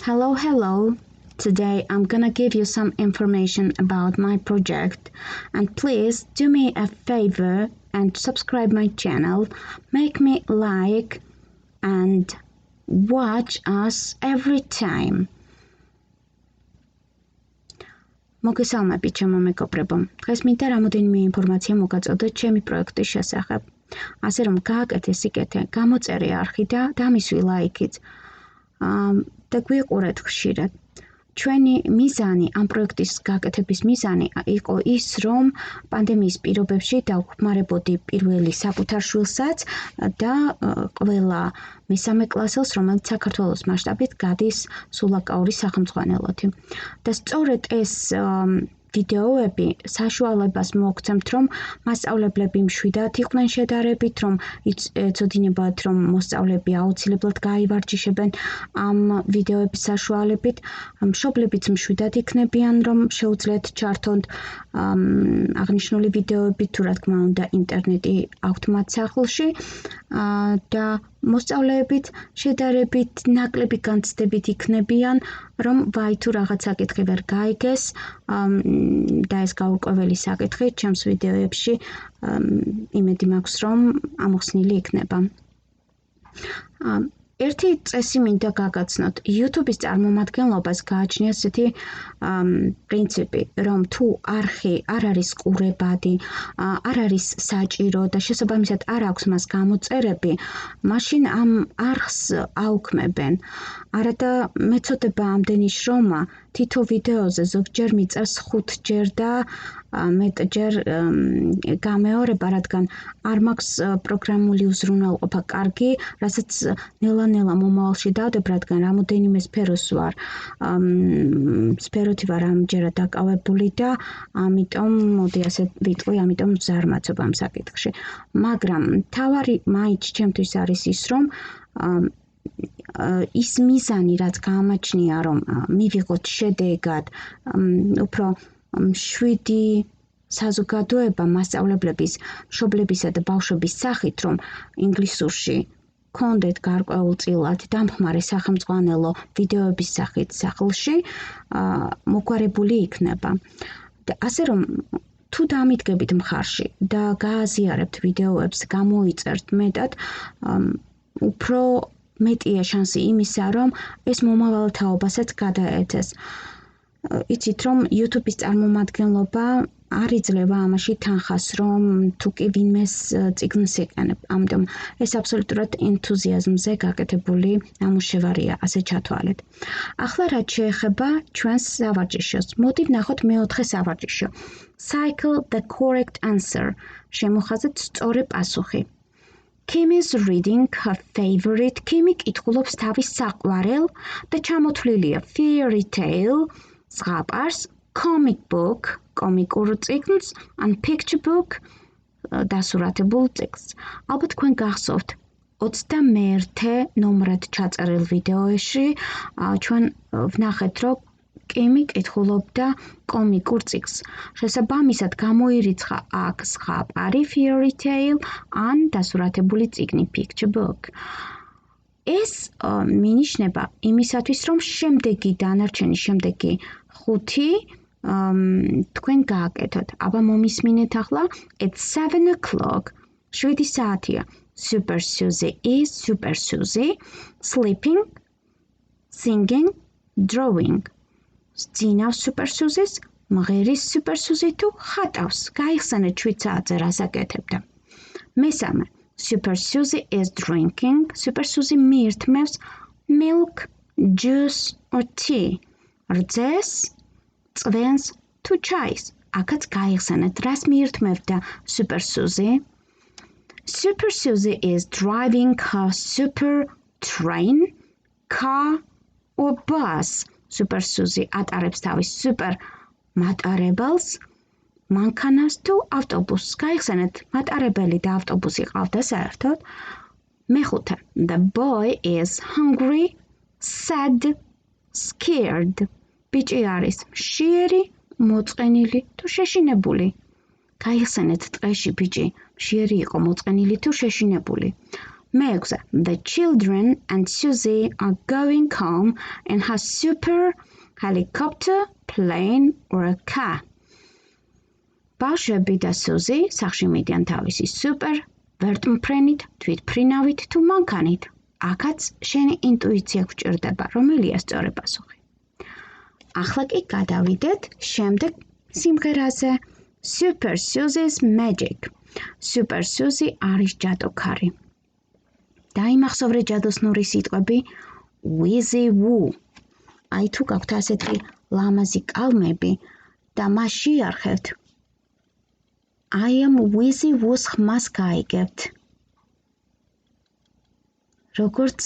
Hello. Today I'm gonna give you some information about my project, and please do me a favor and subscribe my channel, make me like and watch us every time. მოგესალმებით ჩემო მეგობრებო. დღეს მინდა რამოდენიმე ინფორმაცია მოგაწოდოთ ჩემი პროექტის შესახებ. ასე რომ გააკეთე სიკეთე, გამოწერე არხი და დამისვი ლაიქიც. და გვიყურეთ ხშირად. ჩვენი მიზანი ამ პროექტის გაკეთების მიზანი იყო ის, რომ პანდემიის პირობებში დავხმარებოდი პირველი საკუთარ შვილსაც და ყველა მესამე კლასელს, რომელიც საქართველოს მასშტაბით გადის სულაკაურის სახელმძღვანელოთი. და სწორედ ეს ვიდეოები საშუალებას მოგცემთ, რომ მასწავლებლები მშვიდად იყვნენ შედარებით, რომ ეცოდინებათ, რომ მოსწავლეები აუცილებლად გაივარჯიშებენ ამ ვიდეოების საშუალებით, მშობლებიც მშვიდად იქნებიან, რომ შეუძლიათ ჩართონ აღნიშნული ვიდეოები, თუ რა თქმა უნდა ინტერნეტი აქვთ მათ სახლში და მოსწავლეებით შედარებით ნაკლები განცდებით იქნებიან, რომ ვაი თუ რაღაც საკითხი ვერ გაიგეს და ეს გაურკვეველი საკითხი ჩემს ვიდეოებში იმედი მაქვს, რომ ამოხსნილი იქნება. ერთი წესი მინდა გაგაცნოთ. YouTube-ის წარმომადგენლობას გააჩნია ესეთი პრინციპი, რომ თუ არხი არ არის ყურებადი, არ არის საჭირო და შესაბამისად არ აქვს მას გამოწერები, მაშინ ამ არხს აუქმებენ. არადა მეწოდება ამდენი შრომა თითო ვიდეოზე ზოგჯერ მიწერს 5-ჯერ და მეტჯერ გამეორება, რადგან არ მაქვს პროგრამული უზრუნველყოფა კარგი, რასაც ნელა-ნელა მომავალში დავდებ, რადგან რამოდენიმე სფეროს ვარ, სფეროთი ვარ ამჯერად დაკავებული და ამიტომ მოდი ასე ვიტყვი, ამიტომ ზარმაცობ ამ საკითხში. მაგრამ მთავარი მაინც ჩემთვის არის ის, რომ ის მიზანი, რაც გაამაჩნია, რომ მივიღოთ შედეგად, უფრო მშვიდი საზოგადოება მასწავლებლების, მშობლებისა და ბავშვების სახით, რომ ინგლისურში გქონდეთ გარკვეულწილად დამხმარე სახელმძღვანელო ვიდეოების სახით სახლში, მოგვარებული იქნება. და ასე რომ თუ დამიდგებით მხარში და გააზიარებთ ვიდეოებს, გამოიწერთ მეტად, უფრო მეტია შანსი იმისა, რომ ეს მომავალ თაობასაც გადაეცეს. იცით, რომ YouTube-ის წარმომადგენლობა არ იძლევა ამაში თანხას, რომ თუ კი ვინმეს წიგნს იყენებ. ამიტომ ეს აბსოლუტურად ენთუზიაზმზე გაკეთებული ნამუშევარია, ასე ჩათვალეთ. ახლა რაც შეეხება ჩვენს სავარჯიშოს. მოდი ვნახოთ მეოთხე სავარჯიშო. Cycle the correct answer. შემოხაზეთ სწორი პასუხი. Kim is reading her favorite. Kimi კითხულობს თავის საყვარელ და ჩამოთვლილია fairy tale, ზღაპარს, comic book, კომიკურ წიგნს, and picture book, დასურათებულ წიგნს. ალბათ თქვენ გახსოვთ 21 ნომრად ჩაწერილ ვიდეოში ჩვენ ვნახეთ, რომ კიმი კითხულობდა კომიკურ წიგნს. შესაბამისად გამოირიცხა აქ ზღაპარი fairy tale, ან დასურათებული წიგნი picture book. ეს მინიშნება იმისათვის, რომ დანარჩენი შემდეგი 5 თქვენ გააკეთოთ. აბა მომისმინეთ ახლა. It's 7 o'clock. 7 საათია. Super Susie is Super Susie sleeping, singing, drawing. ძინავს Super Susie-ს, მღერის Super Susie თუ ხატავს. გაიხსენეთ 7 საათზე რას აკეთებდა. მესამე. Super Susie is drinking. Super Susie მიირთმევს milk, juice or tea. რძეს, წვენს თუ ჩაის. აქაც გაიხსენეთ რას მიირთმევდა Super Susie. Super Susie is driving her super train, car or bus. Super Susie ატარებს თავის super მატარებელს, მანქანას თუ ავტობუსს. გაიხსენეთ, მატარებელი და ავტობუსი ყავდა საერთოდ. მეხუთე. The boy is hungry, sad, scared. ბიჭი არის მშიერი, მოწყენილი თუ შეშინებული. გაიხსენეთ, ტყეში ბიჭი მშიერი იყო, მოწყენილი თუ შეშინებული. მეექვსე, the children and Susie are going home in a super helicopter, plane or a car. ბავშვები და სუზი სახში მიდიან თავისი სუპერ ვერტმფრენით, თვითმფრინავით თუ მანქანით. აქაც შენი ინტუიცია გვჭირდება, რომელია სწორი პასუხი. ახლა კი გადავიდეთ შემდეგ სიმღერაზე. Super Susie's Magic. Super Susie არის ჯადოქარი. დაიმახსოვრე ჯადოსნური სიტყვები Wheezy Woo. აი თუ გაქვთ ასეთი ლამაზი კალმები და მას შეარხევთ. I am Wheezy Woo-ს ხმას გაიგებთ. როგორც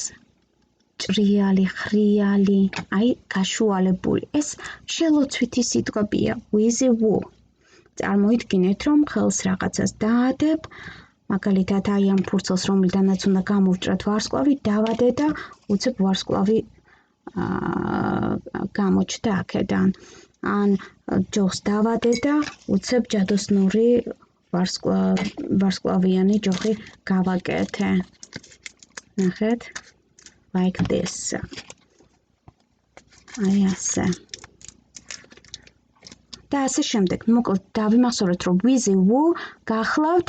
ჭრიალი, ხრიალი, აი გაშუალებული. ეს შელოცვითი სიტყვებია Wheezy Woo. წარმოიდგინეთ, რომ ხელს რაღაცას დაადებ, მაგალითად აი ამ ფურცელს, რომლიდანაც უნდა გამოვჭრათ ვარსკვლავი, დავადე და უცებ ვარსკვლავი გამოჩნდა აქედან. ან ჯოხს დავადე და უცებ ჯადოსნური ვარსკვლავიანი ჯოხი გავაკეთე. ნახეთ, like this. აი ასე. და ასე შემდეგ. მოკლედ დავიმახსოვრეთ, რომ Wheezy Woo გახლავთ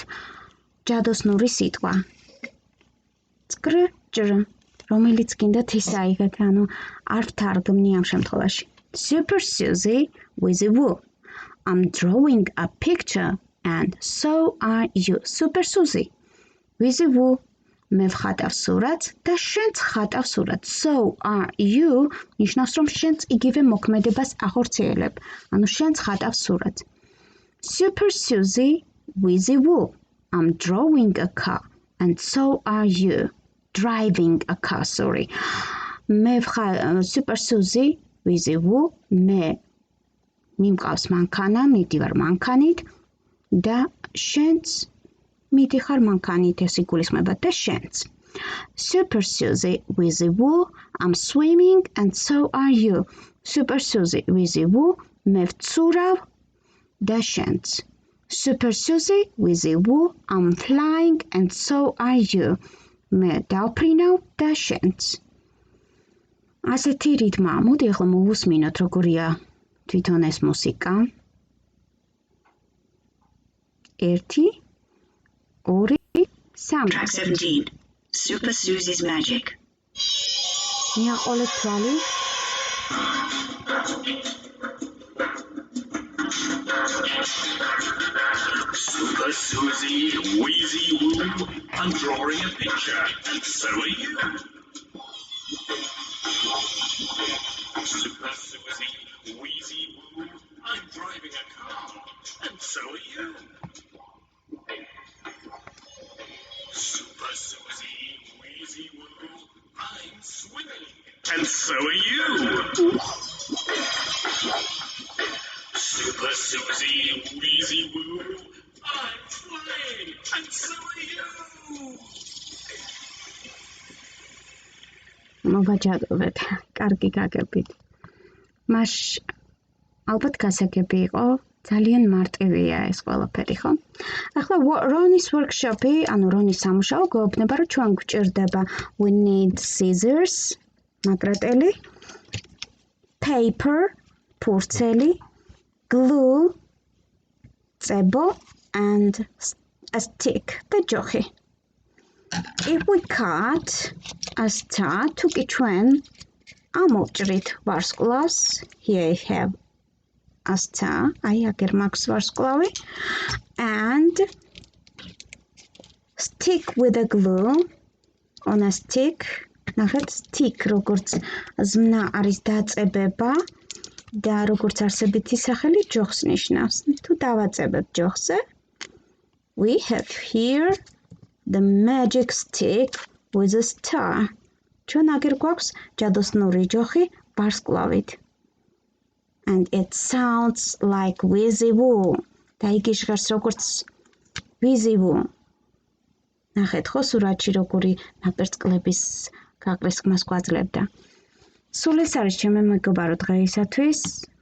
ჯადოსნური სიტყვა. წკრ, რომელიც გინდათ ის აიგეთ, ანუ არ ვთარგმნი ამ შემთხვევაში. Super Susie, Wheezy Woo. I'm drawing a picture and so are you. Super Susie, Wheezy Woo. მე ვხატავ სურათს და შენც ხატავ სურათს. So are you ნიშნავს, რომ შენც იგივე მოქმედებას ახორციელებ. ანუ შენც ხატავ სურათს. Super Susie, Wheezy Woo. I'm drawing a car and so are you. Driving a car, sorry. მე Super Susie, Wheezy Woo. მე მიმყავს მანქანა, მიდივარ მანქანით და შენც მიდიხარ მანქანით, ეს იგულისხმება და შენც. Super Susie, Wheezy Woo. I'm swimming and so are you. Super Susie, Wheezy Woo. მე ვცურავ და შენც. Super Susie, Wheezy Woo. I'm flying and so are you. მე დავფრინავ და შენც. ასეთი რიტმა. მოდი ახლა მოვუსმინოთ, როგორია თვითონ ეს მუსიკა. 1 2 3 Track 17. Super Susie's Magic. მიაყოლეთ თვალი. Super Susie, Wheezy Woo. I'm drawing a picture, and so are you. Super Susie, Wheezy Woo. I'm driving a car, and so are you. Super Susie, Wheezy Woo. I'm swimming, and so are you. Super Susie, Wheezy Woo. I'm flying, and so are you. მოვაჯადოთ. კარგი გაგებით. მას ალბათ გასაგები იყო. ძალიან მარტივია ეს ყველაფერი, ხო? ახლა რონის workshop-ი, ანუ რონის სამუშაო გვეუბნება, რომ ჩვენ გვჭირდება we need scissors, მაგრატელი, paper, ფურცელი, glue, წებო and a stick, და ჯოხი. If we cut a star, თუ კი ჩვენ ამოვჭრით ვარსკვლავს, here I have a star, აი აგერ მაქვს ვარსკვლავი, and stick with a glue on a stick, ნახეთ, stick როგორც ზმნა არის დაწებება და როგორც არსებითი სახელი ჯოხს ნიშნავს. თუ დავაწებებ ჯოხზე, we have here the magic stick with a star. ჩვენ აგერ გვაქვს ჯადოსნური ჯოხი ვარსკვლავით. And it sounds like Wheezy Woo. და იგი ჟღერს როგორც Wheezy Woo. ნახეთ ხო სურათში როგორი ნაპერწკლების გაყრისხმას გვაძლევდა. სულ ეს არის ჩემი მეგობარო დღეისათვის.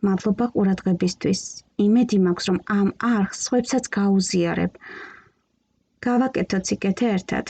მადლობა ყურადღებისთვის. იმედი მაქვს რომ ამ არხს სხვებსაც გაუზიარებ. გავაკეთოთ სიკეთე ერთად.